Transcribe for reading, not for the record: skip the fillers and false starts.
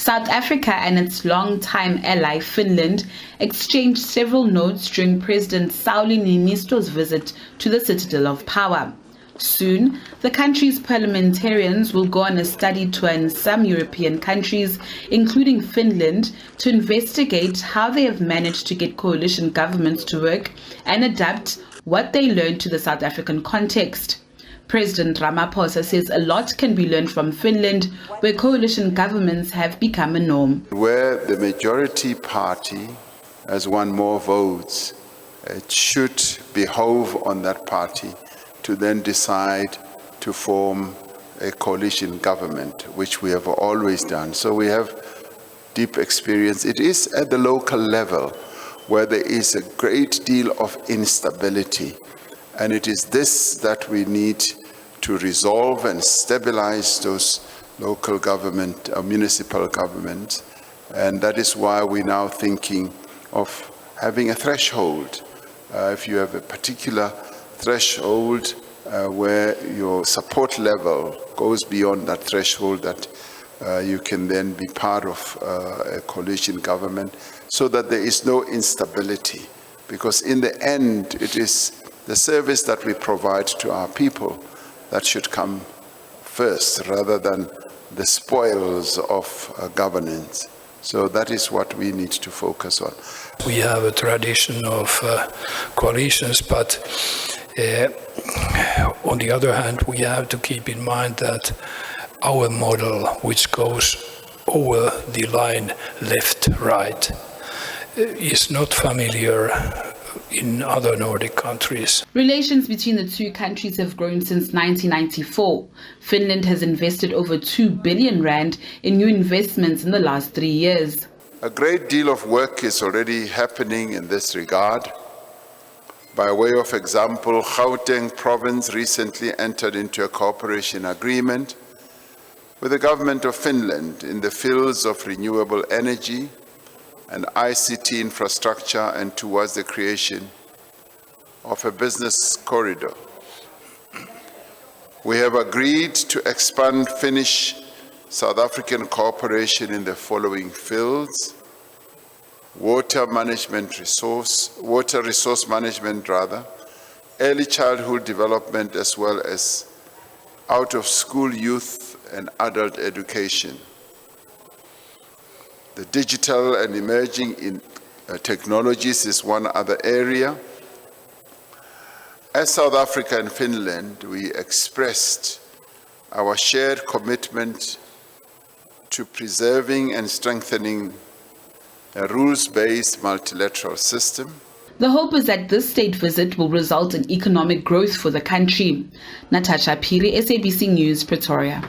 South Africa and its long-time ally Finland exchanged several notes during President Sauli Niinistö's visit to the Citadel of Power. Soon, the country's parliamentarians will go on a study tour in some European countries, including Finland, to investigate how they have managed to get coalition governments to work and adapt what they learned to the South African context. President Ramaphosa says a lot can be learned from Finland, where coalition governments have become a norm. Where the majority party has won more votes, it should behove on that party to then decide to form a coalition government, which we have always done. So we have deep experience. It is at the local level where there is a great deal of instability. And it is this that we need to resolve and stabilize those local government, municipal governments. And that is why we're now thinking of having a threshold. If you have a particular threshold where your support level goes beyond that threshold, that you can then be part of a coalition government, so that there is no instability. Because in the end, it is the service that we provide to our people that should come first, rather than the spoils of governance. So that is what we need to focus on. We have a tradition of coalitions, but on the other hand, we have to keep in mind that our model, which goes over the line left-right, is not familiar in other Nordic countries. Relations between the two countries have grown since 1994. Finland has invested over 2 billion rand in new investments in the last 3 years. A great deal of work is already happening in this regard. By way of example, Gauteng province recently entered into a cooperation agreement with the government of Finland in the fields of renewable energy and ICT infrastructure, and towards the creation of a business corridor. We have agreed to expand Finnish-South African cooperation in the following fields: water resource management, early childhood development, as well as out-of-school youth and adult education. The digital and emerging technologies is one other area. As South Africa and Finland, we expressed our shared commitment to preserving and strengthening a rules-based multilateral system. The hope is that this state visit will result in economic growth for the country. Natasha Piri, SABC News, Pretoria.